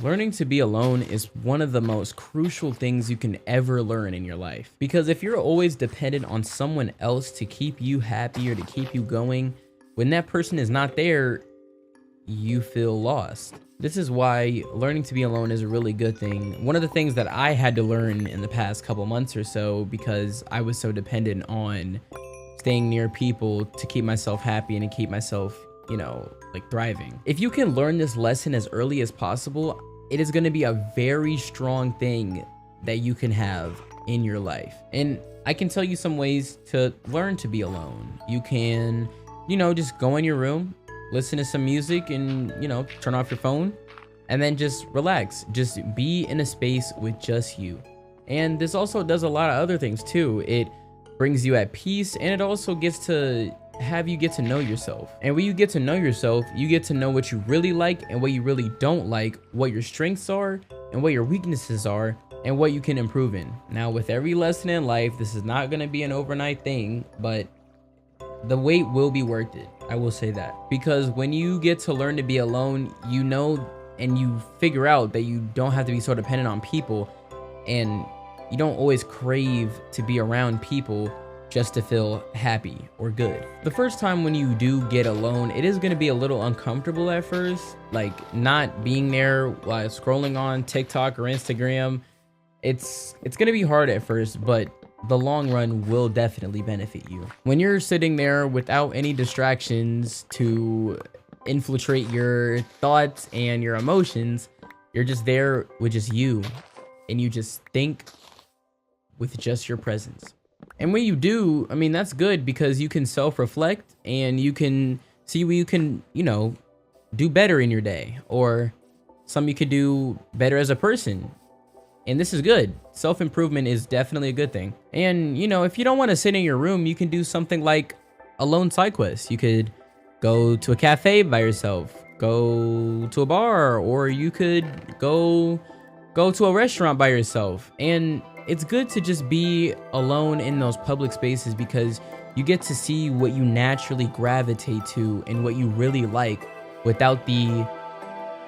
Learning to be alone is one of the most crucial things you can ever learn in your life. Because if you're always dependent on someone else to keep you happy or to keep you going, when that person is not there, you feel lost. This is why learning to be alone is a really good thing. One of the things that I had to learn in the past couple months or so, because I was so dependent on staying near people to keep myself happy and to keep myself, like thriving. If you can learn this lesson as early as possible, it is going to be a very strong thing that you can have in your life. And I can tell you some ways to learn to be alone. You can, just go in your room, listen to some music and, turn off your phone and then just relax. Just be in a space with just you. And this also does a lot of other things too. It brings you at peace, and it also gets to have you get to know yourself. And when you get to know yourself, you get to know what you really like and what you really don't like, what your strengths are and what your weaknesses are, and what you can improve in. Now, with every lesson in life, this is not going to be an overnight thing, but the wait will be worth it. I will say that. Because when you get to learn to be alone, and you figure out that you don't have to be so dependent on people, and you don't always crave to be around people just to feel happy or good. The first time when you do get alone, it is going to be a little uncomfortable at first, like not being there while scrolling on TikTok or Instagram. It's going to be hard at first, but the long run will definitely benefit you. When you're sitting there without any distractions to infiltrate your thoughts and your emotions, you're just there with just you, and you just think with just your presence. And when you do, that's good, because you can self-reflect and you can see what you can, do better in your day, or some you could do better as a person. And this is good. Self-improvement is definitely a good thing. And, if you don't want to sit in your room, you can do something like a lone side quest. You could go to a cafe by yourself, go to a bar, or you could go to a restaurant by yourself. And it's good to just be alone in those public spaces, because you get to see what you naturally gravitate to and what you really like without the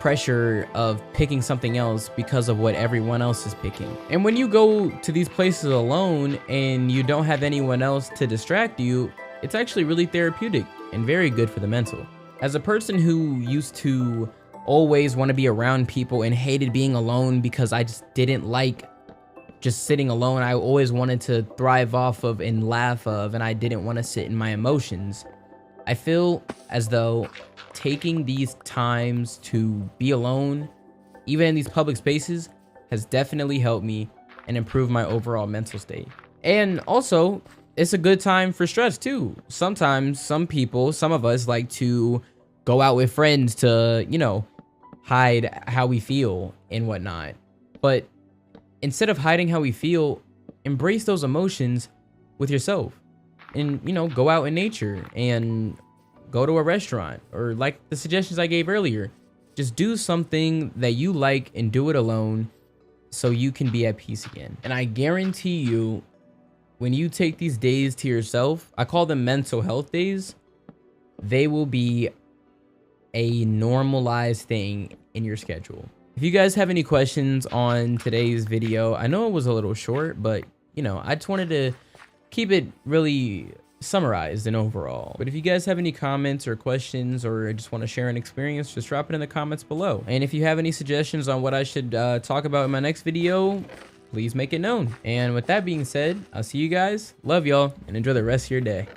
pressure of picking something else because of what everyone else is picking. And when you go to these places alone and you don't have anyone else to distract you, it's actually really therapeutic and very good for the mental. As a person who used to always want to be around people and hated being alone because I just didn't like just sitting alone, I always wanted to thrive off of and laugh of, and I didn't want to sit in my emotions. I feel as though taking these times to be alone, even in these public spaces, has definitely helped me and improved my overall mental state. And also, it's a good time for stress too. Sometimes some of us like to go out with friends to, hide how we feel and whatnot. But instead of hiding how we feel, embrace those emotions with yourself, and, go out in nature and go to a restaurant, or like the suggestions I gave earlier, just do something that you like and do it alone so you can be at peace again. And I guarantee you, when you take these days to yourself, I call them mental health days, they will be a normalized thing in your schedule. If you guys have any questions on today's video, I know it was a little short, but I just wanted to keep it really summarized and overall. But if you guys have any comments or questions, or just want to share an experience, just drop it in the comments below. And if you have any suggestions on what I should talk about in my next video, please make it known. And with that being said, I'll see you guys. Love y'all, and enjoy the rest of your day.